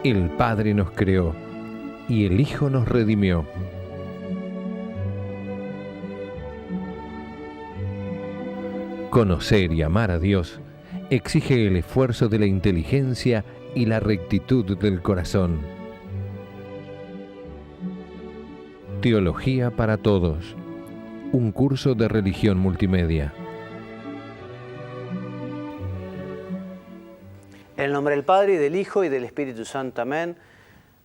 El Padre nos creó y el Hijo nos redimió. Conocer y amar a Dios exige el esfuerzo de la inteligencia y la rectitud del corazón. Teología para Todos, un curso de religión multimedia. En el nombre del Padre, y del Hijo, y del Espíritu Santo. Amén.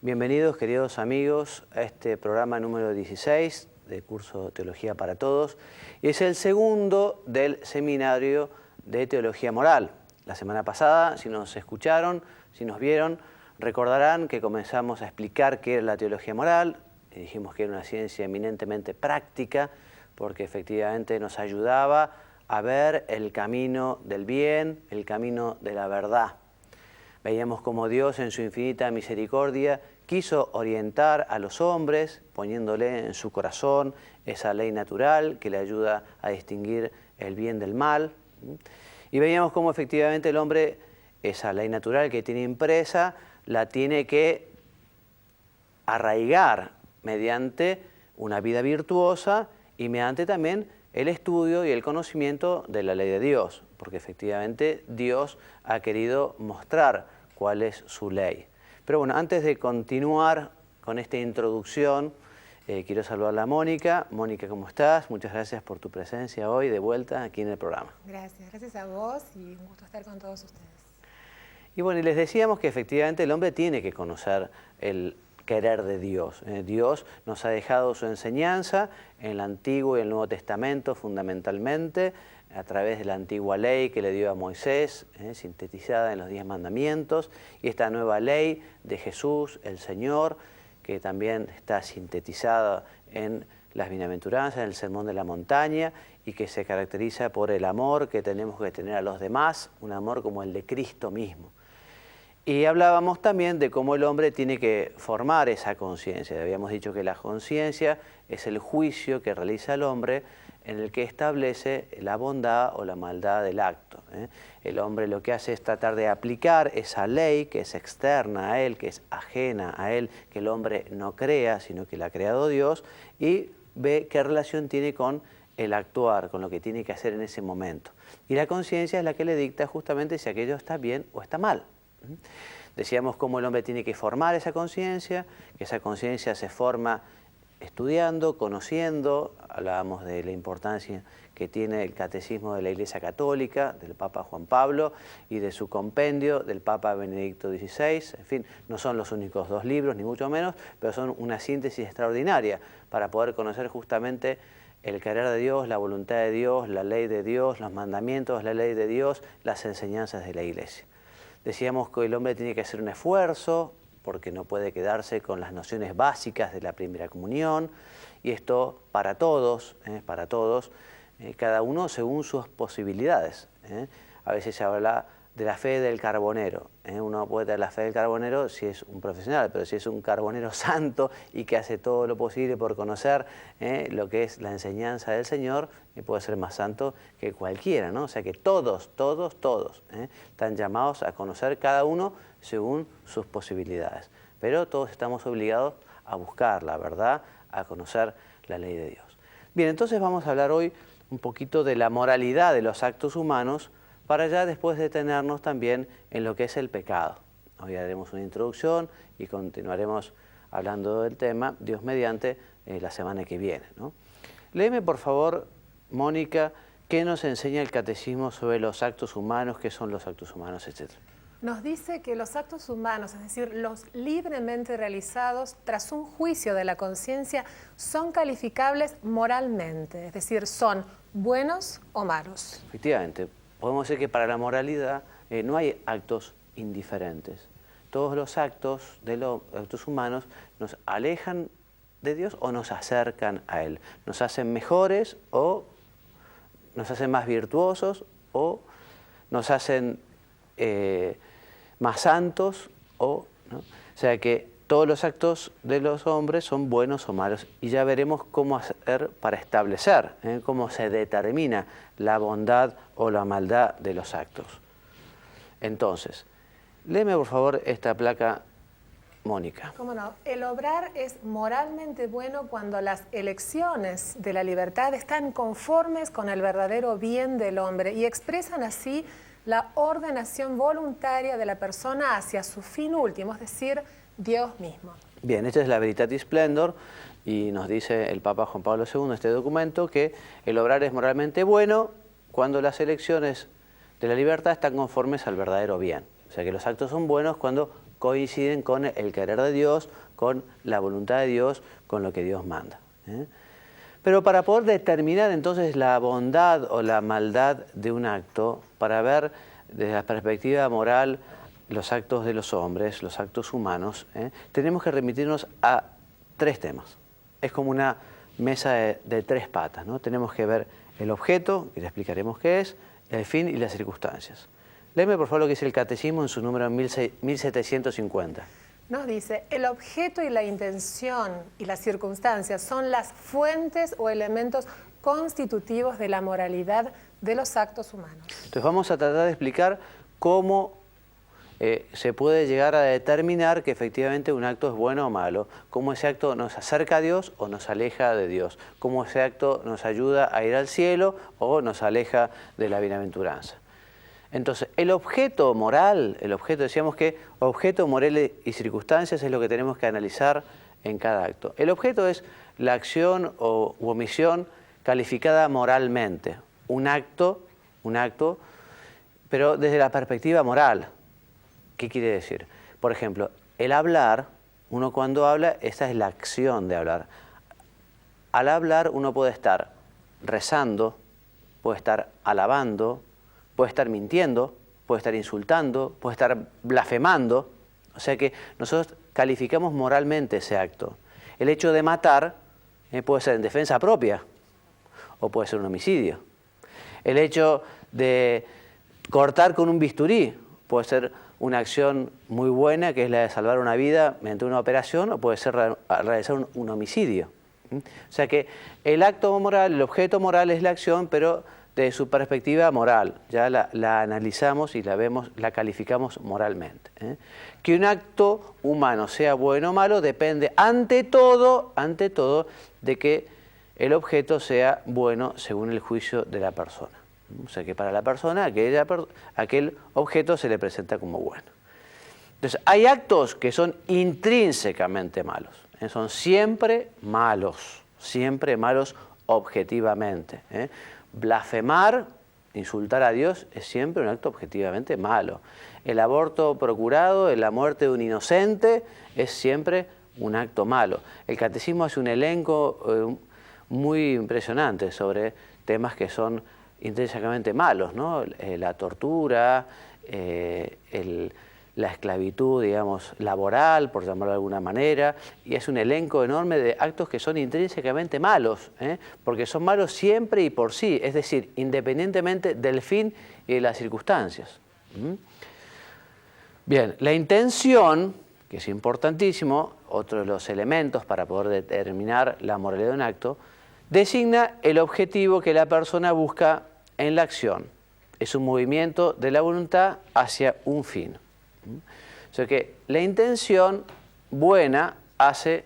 Bienvenidos, queridos amigos, a este programa número 16 del curso Teología para Todos. Y es el segundo del seminario de Teología Moral. La semana pasada, si nos escucharon, si nos vieron, recordarán que comenzamos a explicar qué era la teología moral. Y dijimos que era una ciencia eminentemente práctica, porque efectivamente nos ayudaba a ver el camino del bien, el camino de la verdad. Veíamos cómo Dios, en su infinita misericordia, quiso orientar a los hombres, poniéndole en su corazón esa ley natural que le ayuda a distinguir el bien del mal. Y veíamos cómo efectivamente el hombre, esa ley natural que tiene impresa, la tiene que arraigar mediante una vida virtuosa y mediante también el estudio y el conocimiento de la ley de Dios, porque efectivamente Dios ha querido mostrar cuál es su ley. Pero bueno, antes de continuar con esta introducción, quiero saludar a Mónica. Mónica, ¿cómo estás? Muchas gracias por tu presencia hoy de vuelta aquí en el programa. Gracias a vos y un gusto estar con todos ustedes. Y bueno, y les decíamos que efectivamente el hombre tiene que conocer el querer de Dios. Dios nos ha dejado su enseñanza en el Antiguo y el Nuevo Testamento fundamentalmente, a través de la antigua ley que le dio a Moisés, sintetizada en los 10 mandamientos, y esta nueva ley de Jesús, el Señor, que también está sintetizada en las bienaventuranzas, en el Sermón de la Montaña, y que se caracteriza por el amor que tenemos que tener a los demás, un amor como el de Cristo mismo. Y hablábamos también de cómo el hombre tiene que formar esa conciencia. Habíamos dicho que la conciencia es el juicio que realiza el hombre en el que establece la bondad o la maldad del acto. El hombre lo que hace es tratar de aplicar esa ley que es externa a él, que es ajena a él, que el hombre no crea, sino que la ha creado Dios, y ve qué relación tiene con el actuar, con lo que tiene que hacer en ese momento. Y la conciencia es la que le dicta justamente si aquello está bien o está mal. Decíamos cómo el hombre tiene que formar esa conciencia, que esa conciencia se forma estudiando, conociendo. Hablábamos de la importancia que tiene el Catecismo de la Iglesia Católica, del Papa Juan Pablo, y de su compendio del Papa Benedicto XVI. En fin, no son los únicos 2 libros, ni mucho menos, pero son una síntesis extraordinaria para poder conocer justamente el querer de Dios, la voluntad de Dios, la ley de Dios, los mandamientos, la ley de Dios, las enseñanzas de la Iglesia. Decíamos que el hombre tiene que hacer un esfuerzo porque no puede quedarse con las nociones básicas de la primera comunión, y esto para todos, cada uno según sus posibilidades. A veces se habla de la fe del carbonero. Uno puede tener la fe del carbonero si es un profesional, pero si es un carbonero santo y que hace todo lo posible por conocer lo que es la enseñanza del Señor, puede ser más santo que cualquiera, ¿no? O sea que todos están llamados a conocer cada uno según sus posibilidades. Pero todos estamos obligados a buscar la verdad, a conocer la ley de Dios. Bien, entonces vamos a hablar hoy un poquito de la moralidad de los actos humanos, para ya después detenernos también en lo que es el pecado. Hoy haremos una introducción y continuaremos hablando del tema, Dios mediante, la semana que viene, ¿no? Léeme, por favor, Mónica, qué nos enseña el Catecismo sobre los actos humanos, qué son los actos humanos, etc. Nos dice que los actos humanos, es decir, los libremente realizados tras un juicio de la conciencia, son calificables moralmente, es decir, son buenos o malos. Efectivamente. Podemos decir que para la moralidad no hay actos indiferentes. Todos los actos de los actos humanos nos alejan de Dios o nos acercan a Él. Nos hacen mejores o nos hacen más virtuosos o nos hacen más santos ¿no? O sea que todos los actos de los hombres son buenos o malos, y ya veremos cómo hacer para establecer, cómo se determina la bondad o la maldad de los actos. Entonces, léeme por favor esta placa Mónica. ¿Cómo no? El obrar es moralmente bueno cuando las elecciones de la libertad están conformes con el verdadero bien del hombre y expresan así la ordenación voluntaria de la persona hacia su fin último, es decir, Dios mismo. Bien, esta es la Veritatis Splendor y nos dice el Papa Juan Pablo II en este documento que el obrar es moralmente bueno cuando las elecciones de la libertad están conformes al verdadero bien. O sea que los actos son buenos cuando coinciden con el querer de Dios, con la voluntad de Dios, con lo que Dios manda. Pero para poder determinar entonces la bondad o la maldad de un acto, para ver desde la perspectiva moral los actos de los hombres, los actos humanos, tenemos que remitirnos a tres temas. Es como una mesa de tres patas, ¿no? Tenemos que ver el objeto, que le explicaremos qué es, el fin y las circunstancias. Léeme por favor lo que dice el Catecismo en su número 1750. Nos dice, el objeto y la intención y las circunstancias son las fuentes o elementos constitutivos de la moralidad de los actos humanos. Entonces vamos a tratar de explicar cómo se puede llegar a determinar que efectivamente un acto es bueno o malo, cómo ese acto nos acerca a Dios o nos aleja de Dios, cómo ese acto nos ayuda a ir al cielo o nos aleja de la bienaventuranza. Entonces, el objeto moral, decíamos que objeto, moral y circunstancias es lo que tenemos que analizar en cada acto. El objeto es la acción u omisión calificada moralmente, un acto, pero desde la perspectiva moral. ¿Qué quiere decir? Por ejemplo, el hablar, uno cuando habla, esa es la acción de hablar. Al hablar uno puede estar rezando, puede estar alabando, puede estar mintiendo, puede estar insultando, puede estar blasfemando. O sea que nosotros calificamos moralmente ese acto. El hecho de matar puede ser en defensa propia o puede ser un homicidio. El hecho de cortar con un bisturí puede ser una acción muy buena, que es la de salvar una vida mediante una operación, o puede ser realizar un homicidio. O sea que el acto moral, el objeto moral es la acción, pero de su perspectiva moral, ya la analizamos y la vemos, la calificamos moralmente. Que un acto humano sea bueno o malo depende ante todo, de que el objeto sea bueno según el juicio de la persona. O sea que para la persona aquel objeto se le presenta como bueno. Entonces hay actos que son intrínsecamente malos, son siempre malos objetivamente. Blasfemar, insultar a Dios, es siempre un acto objetivamente malo. El aborto procurado, la muerte de un inocente, es siempre un acto malo. El Catecismo hace un elenco muy impresionante sobre temas que son intrínsecamente malos, ¿no? La tortura, la esclavitud, digamos, laboral, por llamarlo de alguna manera, y es un elenco enorme de actos que son intrínsecamente malos, porque son malos siempre y por sí, es decir, independientemente del fin y de las circunstancias. Bien, la intención, que es importantísimo, otro de los elementos para poder determinar la moralidad de un acto, designa el objetivo que la persona busca en la acción. Es un movimiento de la voluntad hacia un fin. O sea que la intención buena hace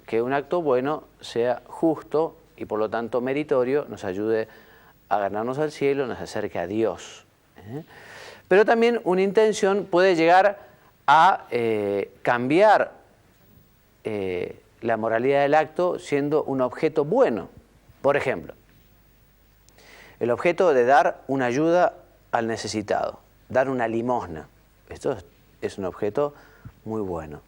que un acto bueno sea justo y por lo tanto meritorio, nos ayude a ganarnos al cielo, nos acerque a Dios. Pero también una intención puede llegar a cambiar la moralidad del acto siendo un objeto bueno. Por ejemplo, el objeto de dar una ayuda al necesitado, dar una limosna. Esto es un objeto muy bueno.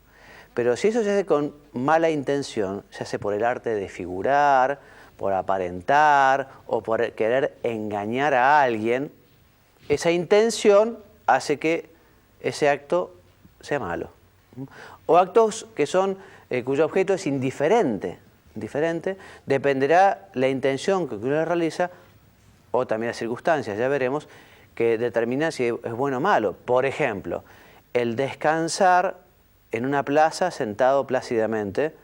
Pero si eso se hace con mala intención, se hace por el arte de figurar, por aparentar o por querer engañar a alguien, esa intención hace que ese acto sea malo. O actos que son, cuyo objeto es indiferente, dependerá la intención que uno realiza o también las circunstancias, ya veremos, que determina si es bueno o malo. Por ejemplo, el descansar en una plaza sentado plácidamente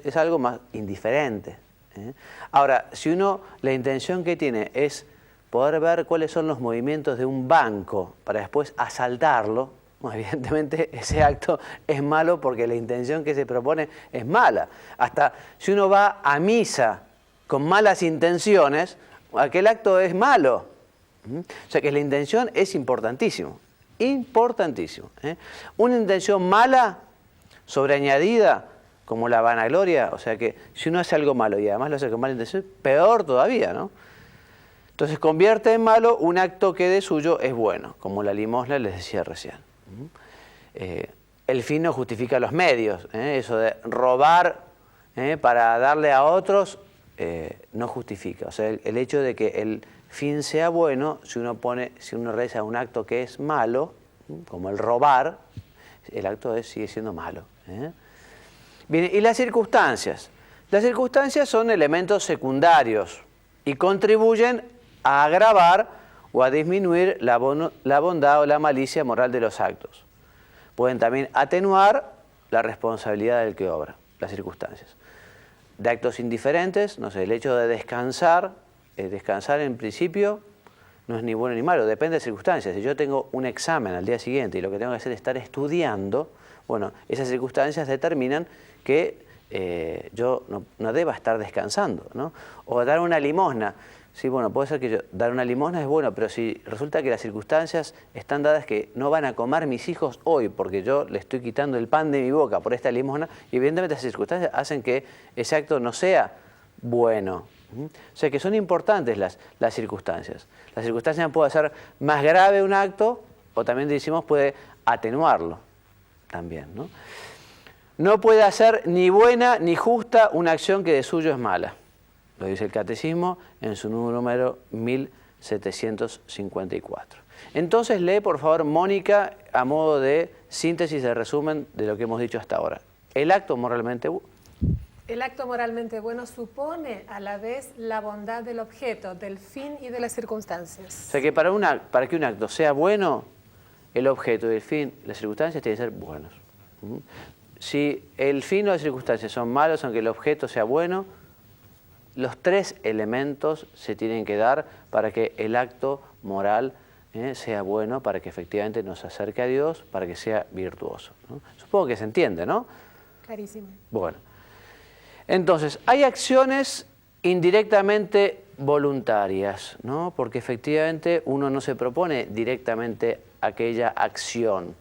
es algo más indiferente. Ahora, si la intención que tiene es poder ver cuáles son los movimientos de un banco para después asaltarlo, Bueno, evidentemente ese acto es malo porque la intención que se propone es mala. Hasta si uno va a misa con malas intenciones, aquel acto es malo. O sea que la intención es importantísimo, importantísimo. Una intención mala, sobreañadida, como la vanagloria, o sea que si uno hace algo malo y además lo hace con mala intención, peor todavía, ¿no? Entonces convierte en malo un acto que de suyo es bueno, como la limosna les decía recién. El fin no justifica los medios, eso de robar para darle a otros no justifica. O sea, el hecho de que el fin sea bueno, si uno realiza un acto que es malo, como el robar, el acto sigue siendo malo. Bien, y las circunstancias. Las circunstancias son elementos secundarios y contribuyen a agravar o a disminuir la bondad o la malicia moral de los actos. Pueden también atenuar la responsabilidad del que obra, las circunstancias. De actos indiferentes, no sé, el hecho de descansar en principio no es ni bueno ni malo, depende de circunstancias. Si yo tengo un examen al día siguiente y lo que tengo que hacer es estar estudiando, bueno, esas circunstancias determinan que yo no deba estar descansando, ¿no? O dar una limosna. Sí, bueno, puede ser que dar una limosna es bueno, pero si resulta que las circunstancias están dadas que no van a comer mis hijos hoy porque yo le estoy quitando el pan de mi boca por esta limosna, y evidentemente esas circunstancias hacen que ese acto no sea bueno. O sea que son importantes las circunstancias. Las circunstancias puede hacer más grave un acto o también decimos puede atenuarlo también, ¿no? No puede hacer ni buena ni justa una acción que de suyo es mala. Lo dice el Catecismo en su número 1754. Entonces lee, por favor, Mónica, a modo de síntesis de resumen de lo que hemos dicho hasta ahora. El acto moralmente bueno supone a la vez la bondad del objeto, del fin y de las circunstancias. O sea que para que un acto sea bueno, el objeto y el fin, las circunstancias tienen que ser buenos. Si el fin o las circunstancias son malos, aunque el objeto sea bueno, los tres elementos se tienen que dar para que el acto moral sea bueno, para que efectivamente nos acerque a Dios, para que sea virtuoso, ¿no? Supongo que se entiende, ¿no? Clarísimo. Bueno, entonces, hay acciones indirectamente voluntarias, ¿no? Porque efectivamente uno no se propone directamente aquella acción.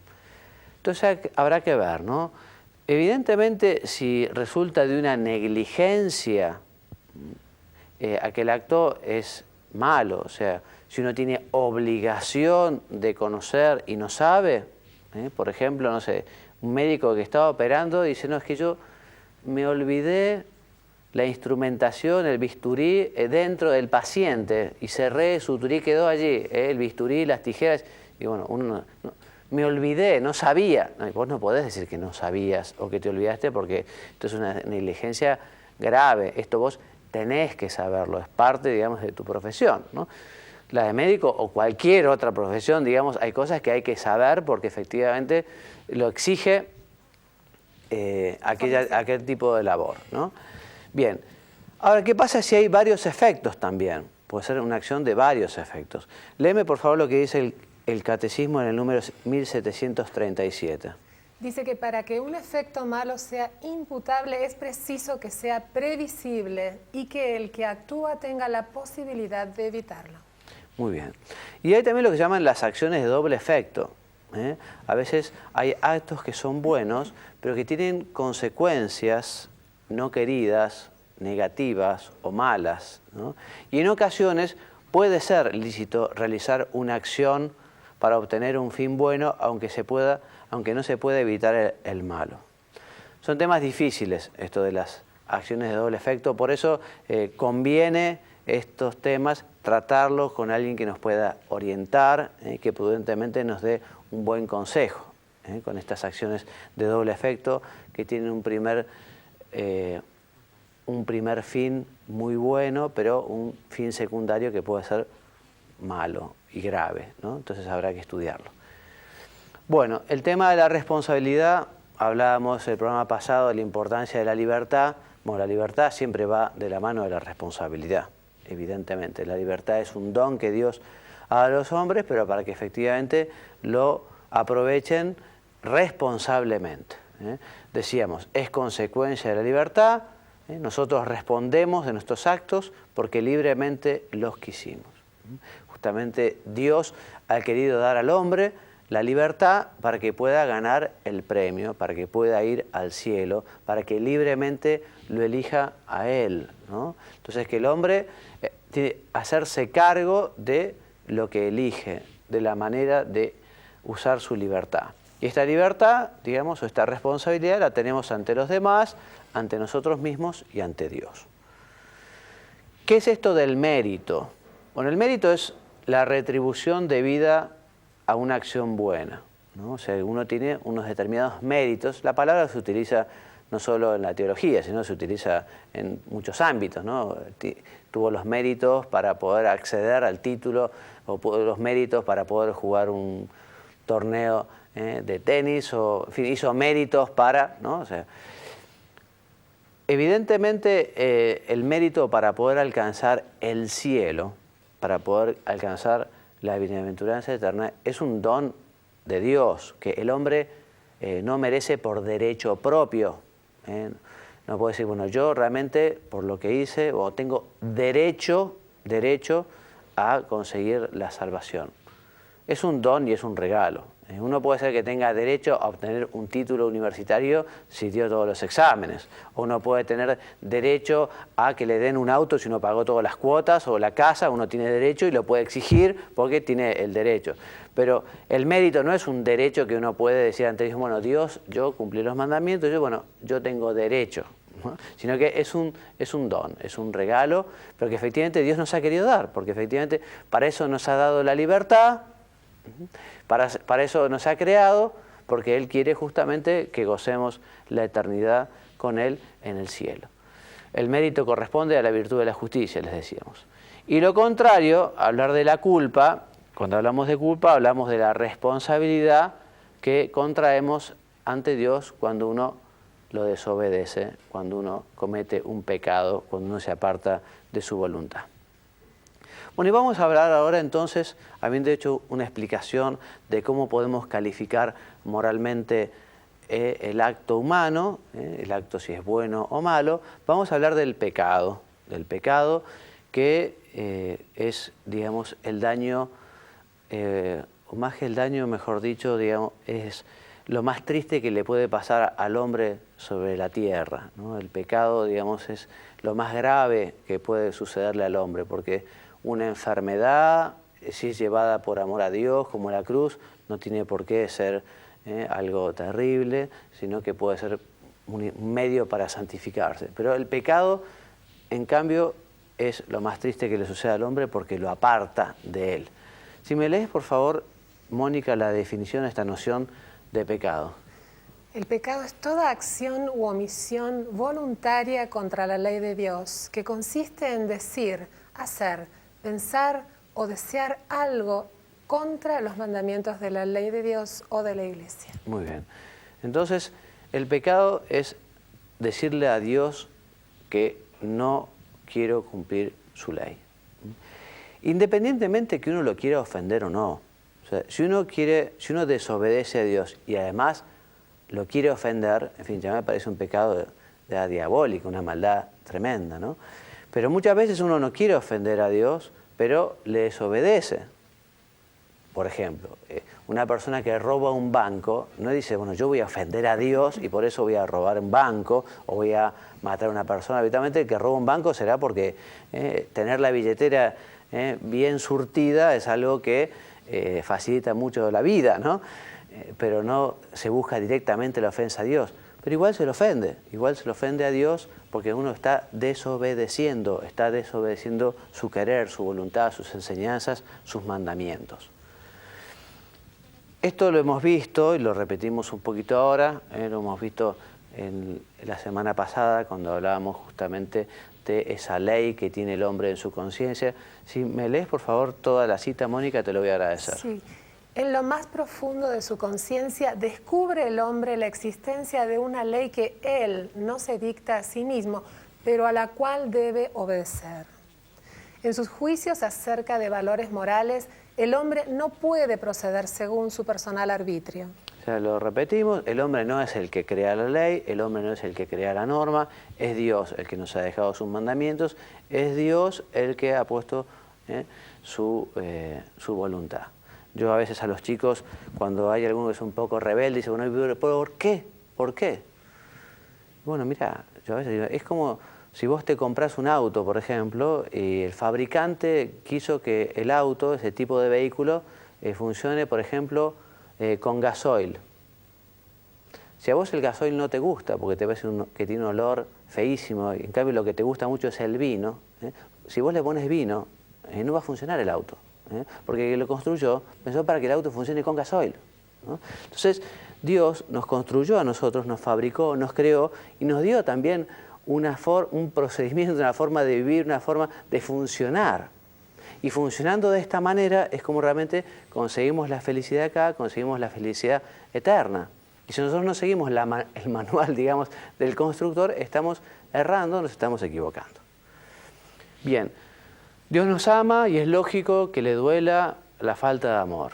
Entonces habrá que ver, ¿no? Evidentemente, si resulta de una negligencia, aquel acto es malo. O sea, si uno tiene obligación de conocer y no sabe, por ejemplo, no sé, un médico que estaba operando dice, no, es que yo me olvidé la instrumentación, el bisturí dentro del paciente y cerré, suturé, quedó allí, el bisturí, las tijeras, y bueno, uno me olvidé, no sabía. No, vos no podés decir que no sabías o que te olvidaste porque esto es una negligencia grave. Esto vos tenés que saberlo, es parte, digamos, de tu profesión, ¿no? La de médico o cualquier otra profesión, digamos, hay cosas que hay que saber porque efectivamente lo exige aquel tipo de labor, ¿no? Bien, ahora, ¿qué pasa si hay varios efectos también? Puede ser una acción de varios efectos. Léeme, por favor, lo que dice el Catecismo en el número 1737. Dice que para que un efecto malo sea imputable es preciso que sea previsible y que el que actúa tenga la posibilidad de evitarlo. Muy bien. Y hay también lo que llaman las acciones de doble efecto. A veces hay actos que son buenos, pero que tienen consecuencias no queridas, negativas o malas, ¿no? Y en ocasiones puede ser lícito realizar una acción para obtener un fin bueno, aunque no se pueda evitar el malo. Son temas difíciles esto de las acciones de doble efecto, por eso conviene estos temas tratarlos con alguien que nos pueda orientar, que prudentemente nos dé un buen consejo con estas acciones de doble efecto que tienen un primer fin muy bueno, pero un fin secundario que puede ser malo y grave, ¿no? Entonces habrá que estudiarlo. Bueno, el tema de la responsabilidad, hablábamos en el programa pasado de la importancia de la libertad. Bueno, la libertad siempre va de la mano de la responsabilidad, evidentemente. La libertad es un don que Dios da a los hombres, pero para que efectivamente lo aprovechen responsablemente. Decíamos, es consecuencia de la libertad, nosotros respondemos de nuestros actos porque libremente los quisimos. Justamente Dios ha querido dar al hombre la libertad para que pueda ganar el premio, para que pueda ir al cielo, para que libremente lo elija a Él, ¿no? Entonces que el hombre tiene que hacerse cargo de lo que elige, de la manera de usar su libertad. Y esta libertad, digamos, o esta responsabilidad la tenemos ante los demás, ante nosotros mismos y ante Dios. ¿Qué es esto del mérito? Bueno, el mérito es la retribución debida a una acción buena, ¿no? O sea, uno tiene unos determinados méritos. La palabra se utiliza no solo en la teología, sino se utiliza en muchos ámbitos, ¿no? Tuvo los méritos para poder acceder al título, o los méritos para poder jugar un torneo de tenis, o en fin, hizo méritos para, ¿no? O sea, evidentemente el mérito para poder alcanzar el cielo, para poder alcanzar la bienaventuranza eterna, es un don de Dios que el hombre no merece por derecho propio. No puede decir, bueno, yo realmente por lo que hice, o tengo derecho a conseguir la salvación. Es un don y es un regalo. Uno puede ser que tenga derecho a obtener un título universitario si dio todos los exámenes. O uno puede tener derecho a que le den un auto si uno pagó todas las cuotas, o la casa, uno tiene derecho y lo puede exigir porque tiene el derecho. Pero el mérito no es un derecho que uno puede decir ante Dios, bueno, Dios, yo cumplí los mandamientos, yo tengo derecho. ¿No? Sino que es un don, es un regalo, pero que efectivamente Dios nos ha querido dar, porque efectivamente para eso nos ha dado la libertad. Para eso nos ha creado, porque Él quiere justamente que gocemos la eternidad con Él en el cielo. El mérito corresponde a la virtud de la justicia, les decíamos. Y lo contrario, hablar de la culpa, cuando hablamos de culpa, hablamos de la responsabilidad que contraemos ante Dios cuando uno lo desobedece, cuando uno comete un pecado, cuando uno se aparta de su voluntad. Bueno, y vamos a hablar ahora entonces, habiendo hecho una explicación de cómo podemos calificar moralmente el acto humano, el acto si es bueno o malo, vamos a hablar del pecado que es, digamos, el daño, o más que el daño, mejor dicho, digamos, es lo más triste que le puede pasar al hombre sobre la tierra, ¿no? El pecado, digamos, es lo más grave que puede sucederle al hombre, porque una enfermedad, si es llevada por amor a Dios, como la cruz, no tiene por qué ser algo terrible, sino que puede ser un medio para santificarse. Pero el pecado, en cambio, es lo más triste que le sucede al hombre porque lo aparta de él. Si me lees, por favor, Mónica, la definición de esta noción de pecado. El pecado es toda acción u omisión voluntaria contra la ley de Dios, que consiste en decir, hacer, pensar o desear algo contra los mandamientos de la ley de Dios o de la Iglesia. Muy bien. Entonces, el pecado es decirle a Dios que no quiero cumplir su ley. Independientemente que uno lo quiera ofender o no. O sea, si uno desobedece a Dios y además lo quiere ofender, en fin, ya me parece un pecado diabólico, una maldad tremenda, ¿no? Pero muchas veces uno no quiere ofender a Dios, pero le desobedece. Por ejemplo, una persona que roba un banco no dice, bueno, yo voy a ofender a Dios y por eso voy a robar un banco o voy a matar a una persona. Habitualmente el que roba un banco será porque tener la billetera bien surtida es algo que facilita mucho la vida, ¿no? Pero no se busca directamente la ofensa a Dios. Pero igual se le ofende a Dios porque uno está desobedeciendo su querer, su voluntad, sus enseñanzas, sus mandamientos. Esto lo hemos visto y lo repetimos un poquito ahora, lo hemos visto en la semana pasada cuando hablábamos justamente de esa ley que tiene el hombre en su conciencia. Si me lees, por favor, toda la cita, Mónica, te lo voy a agradecer. Sí. En lo más profundo de su conciencia descubre el hombre la existencia de una ley que él no se dicta a sí mismo, pero a la cual debe obedecer. En sus juicios acerca de valores morales, el hombre no puede proceder según su personal arbitrio. O sea, lo repetimos, el hombre no es el que crea la ley, el hombre no es el que crea la norma, es Dios el que nos ha dejado sus mandamientos, es Dios el que ha puesto su voluntad. Yo a veces a los chicos, cuando hay alguno que es un poco rebelde, dice, bueno, ¿por qué? ¿Por qué? Bueno, mira, yo a veces digo, es como si vos te compras un auto, por ejemplo, y el fabricante quiso que el auto, ese tipo de vehículo, funcione, por ejemplo, con gasoil. Si a vos el gasoil no te gusta, porque te parece que tiene un olor feísimo, y en cambio lo que te gusta mucho es el vino, si vos le pones vino, no va a funcionar el auto. Porque el que lo construyó pensó para que el auto funcione con gasoil, ¿no? Entonces, Dios nos construyó a nosotros, nos fabricó, nos creó y nos dio también un procedimiento, una forma de vivir, una forma de funcionar. Y funcionando de esta manera es como realmente conseguimos la felicidad acá, conseguimos la felicidad eterna. Y si nosotros no seguimos el manual, digamos, del constructor, estamos errando, nos estamos equivocando. Bien, Dios nos ama y es lógico que le duela la falta de amor.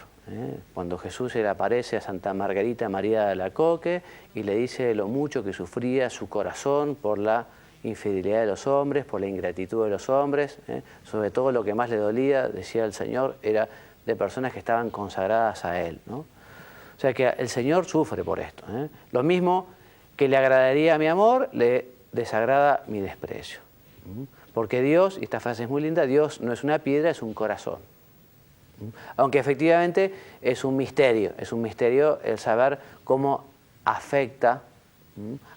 Cuando Jesús se le aparece a Santa Margarita María de Alacoque y le dice lo mucho que sufría su corazón por la infidelidad de los hombres, por la ingratitud de los hombres, sobre todo lo que más le dolía, decía el Señor, era de personas que estaban consagradas a Él, ¿no? O sea que el Señor sufre por esto. Lo mismo que le agradaría mi amor, le desagrada mi desprecio. Porque Dios, y esta frase es muy linda, Dios no es una piedra, es un corazón. Aunque efectivamente es un misterio el saber cómo afecta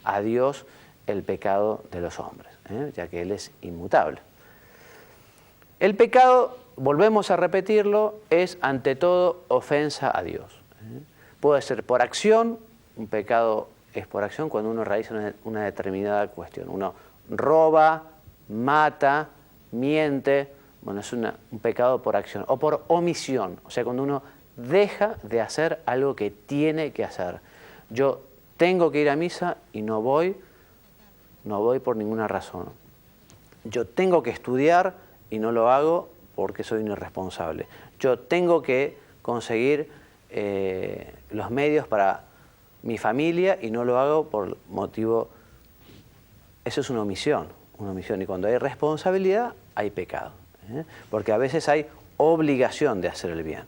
a Dios el pecado de los hombres, ya que Él es inmutable. El pecado, volvemos a repetirlo, es ante todo ofensa a Dios. Puede ser por acción, un pecado es por acción cuando uno realiza una determinada cuestión. Uno roba, mata, miente, bueno, es un pecado por acción. O por omisión, o sea, cuando uno deja de hacer algo que tiene que hacer. Yo tengo que ir a misa y no voy por ninguna razón. Yo tengo que estudiar y no lo hago porque soy un irresponsable. Yo tengo que conseguir los medios para mi familia y no lo hago por motivo... Eso es una omisión. Y cuando hay responsabilidad, hay pecado. Porque a veces hay obligación de hacer el bien.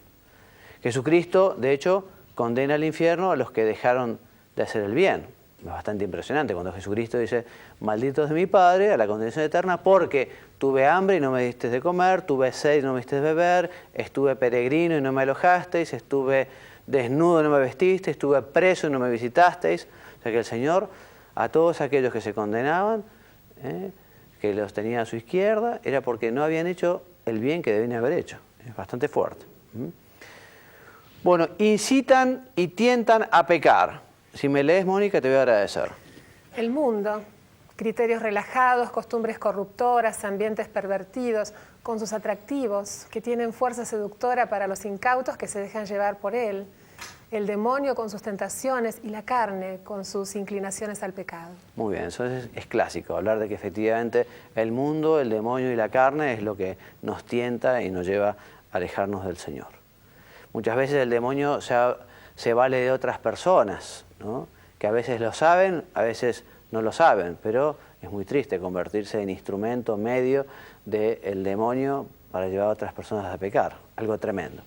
Jesucristo, de hecho, condena al infierno a los que dejaron de hacer el bien. Es bastante impresionante cuando Jesucristo dice, malditos de mi Padre, a la condenación eterna, porque tuve hambre y no me diste de comer, tuve sed y no me diste de beber, estuve peregrino y no me alojasteis, estuve desnudo y no me vestisteis, estuve preso y no me visitasteis. O sea que el Señor, a todos aquellos que se condenaban, que los tenía a su izquierda, era porque no habían hecho el bien que debían haber hecho. Es bastante fuerte. Bueno, incitan y tientan a pecar. Si me lees, Mónica, te voy a agradecer. El mundo, criterios relajados, costumbres corruptoras, ambientes pervertidos, con sus atractivos, que tienen fuerza seductora para los incautos que se dejan llevar por él. El demonio con sus tentaciones y la carne con sus inclinaciones al pecado. Muy bien, eso es clásico, hablar de que efectivamente el mundo, el demonio y la carne es lo que nos tienta y nos lleva a alejarnos del Señor. Muchas veces el demonio se vale de otras personas, ¿no? Que a veces lo saben, a veces no lo saben, pero es muy triste convertirse en instrumento, medio del demonio para llevar a otras personas a pecar, algo tremendo.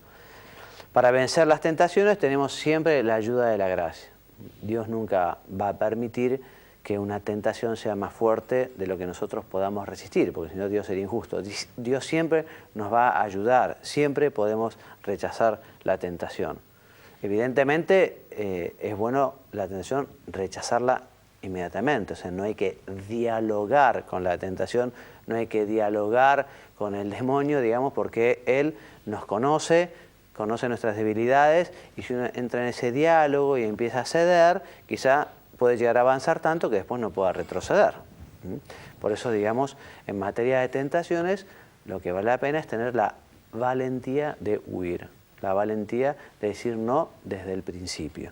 Para vencer las tentaciones tenemos siempre la ayuda de la gracia. Dios nunca va a permitir que una tentación sea más fuerte de lo que nosotros podamos resistir, porque si no Dios sería injusto. Dios siempre nos va a ayudar, siempre podemos rechazar la tentación. Evidentemente es bueno la tentación rechazarla inmediatamente, o sea, no hay que dialogar con la tentación, no hay que dialogar con el demonio, digamos, porque Él nos conoce nuestras debilidades, y si uno entra en ese diálogo y empieza a ceder, quizá puede llegar a avanzar tanto que después no pueda retroceder. Por eso, digamos, en materia de tentaciones, lo que vale la pena es tener la valentía de huir, la valentía de decir no desde el principio.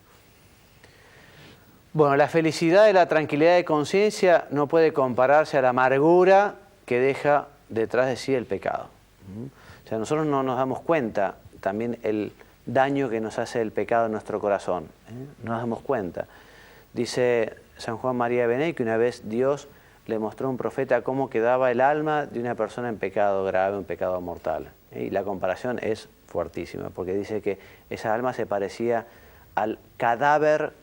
Bueno, la felicidad y la tranquilidad de conciencia no puede compararse a la amargura que deja detrás de sí el pecado. O sea, nosotros no nos damos cuenta también el daño que nos hace el pecado en nuestro corazón. No nos damos cuenta. Dice San Juan María de Benet que una vez Dios le mostró a un profeta cómo quedaba el alma de una persona en pecado grave, un pecado mortal. Y la comparación es fuertísima, porque dice que esa alma se parecía al cadáver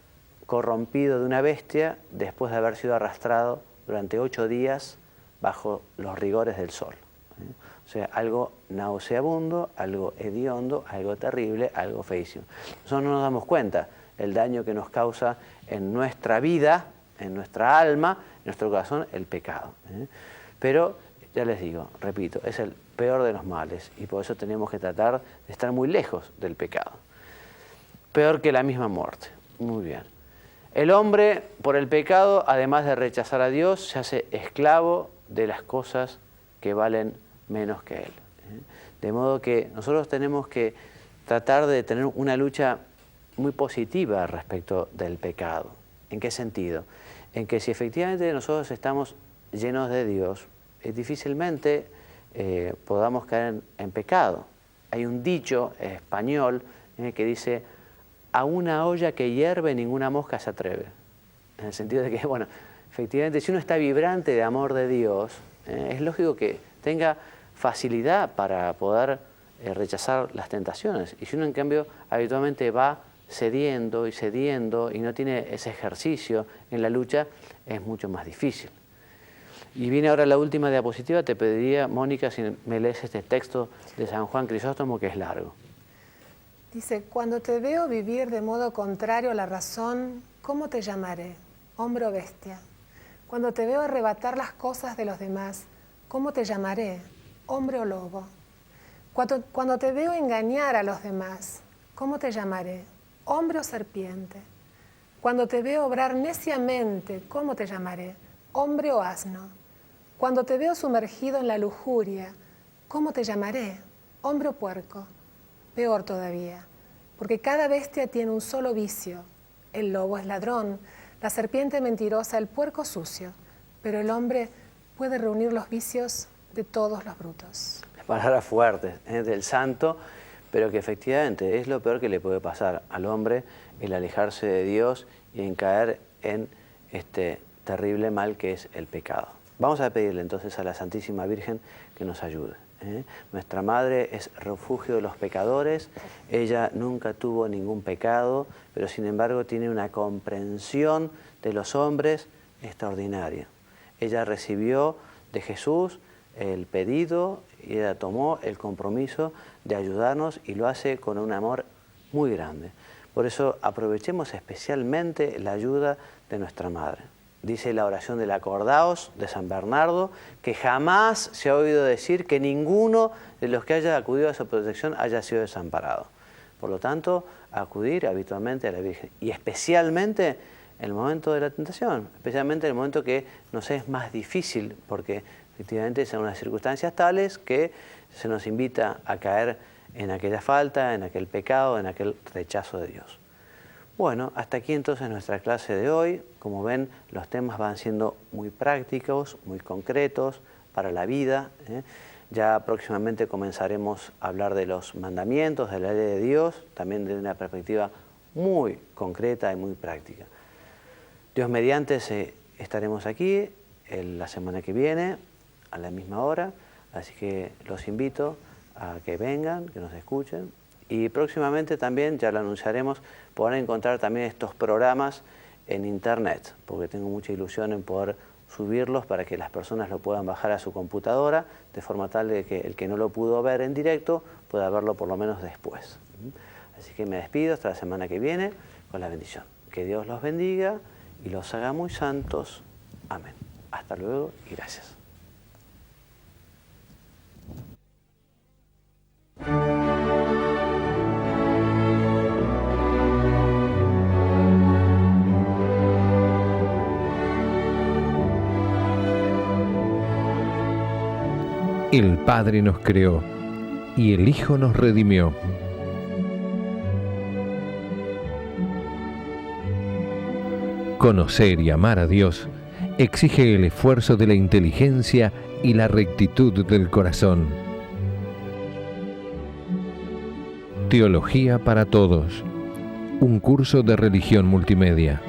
corrompido de una bestia después de haber sido arrastrado durante 8 días bajo los rigores del sol. O sea, algo nauseabundo, algo hediondo, algo terrible, algo feísimo. Nosotros no nos damos cuenta el daño que nos causa en nuestra vida, en nuestra alma, en nuestro corazón, el pecado. Pero, ya les digo, repito, es el peor de los males y por eso tenemos que tratar de estar muy lejos del pecado. Peor que la misma muerte. Muy bien. El hombre, por el pecado, además de rechazar a Dios, se hace esclavo de las cosas que valen menos que él. De modo que nosotros tenemos que tratar de tener una lucha muy positiva respecto del pecado. ¿En qué sentido? En que si efectivamente nosotros estamos llenos de Dios, difícilmente podamos caer en pecado. Hay un dicho español que dice: a una olla que hierve ninguna mosca se atreve. En el sentido de que, bueno, efectivamente si uno está vibrante de amor de Dios, es lógico que tenga facilidad para poder rechazar las tentaciones. Y si uno en cambio habitualmente va cediendo y no tiene ese ejercicio en la lucha, es mucho más difícil. Y viene ahora la última diapositiva. Te pediría, Mónica, si me lees este texto de San Juan Crisóstomo, que es largo. Dice: cuando te veo vivir de modo contrario a la razón, ¿cómo te llamaré? ¿Hombre o bestia? Cuando te veo arrebatar las cosas de los demás, ¿cómo te llamaré? ¿Hombre o lobo? Cuando te veo engañar a los demás, ¿cómo te llamaré? ¿Hombre o serpiente? Cuando te veo obrar neciamente, ¿cómo te llamaré? ¿Hombre o asno? Cuando te veo sumergido en la lujuria, ¿cómo te llamaré? ¿Hombre o puerco? Peor todavía, porque cada bestia tiene un solo vicio. El lobo es ladrón, la serpiente mentirosa, el puerco sucio, pero el hombre puede reunir los vicios de todos los brutos. Palabras fuertes del santo, pero que efectivamente es lo peor que le puede pasar al hombre, el alejarse de Dios y en caer en este terrible mal que es el pecado. Vamos a pedirle entonces a la Santísima Virgen que nos ayude. Nuestra Madre es refugio de los pecadores. Ella nunca tuvo ningún pecado, pero sin embargo tiene una comprensión de los hombres extraordinaria. Ella recibió de Jesús el pedido y ella tomó el compromiso de ayudarnos y lo hace con un amor muy grande. Por eso aprovechemos especialmente la ayuda de nuestra Madre. Dice la oración del Acordaos de San Bernardo que jamás se ha oído decir que ninguno de los que haya acudido a su protección haya sido desamparado. Por lo tanto, acudir habitualmente a la Virgen y especialmente en el momento de la tentación, especialmente en el momento que nos es más difícil, porque efectivamente son unas circunstancias tales que se nos invita a caer en aquella falta, en aquel pecado, en aquel rechazo de Dios. Bueno, hasta aquí entonces nuestra clase de hoy. Como ven, los temas van siendo muy prácticos, muy concretos para la vida. Ya próximamente comenzaremos a hablar de los mandamientos, de la ley de Dios, también de una perspectiva muy concreta y muy práctica. Dios mediante, estaremos aquí la semana que viene, a la misma hora, así que los invito a que vengan, que nos escuchen. Y próximamente también, ya lo anunciaremos, podrán encontrar también estos programas en internet, porque tengo mucha ilusión en poder subirlos para que las personas lo puedan bajar a su computadora, de forma tal de que el que no lo pudo ver en directo pueda verlo por lo menos después. Así que me despido hasta la semana que viene con la bendición. Que Dios los bendiga y los haga muy santos. Amén. Hasta luego y gracias. El Padre nos creó y el Hijo nos redimió. Conocer y amar a Dios exige el esfuerzo de la inteligencia y la rectitud del corazón. Teología para Todos, un curso de religión multimedia.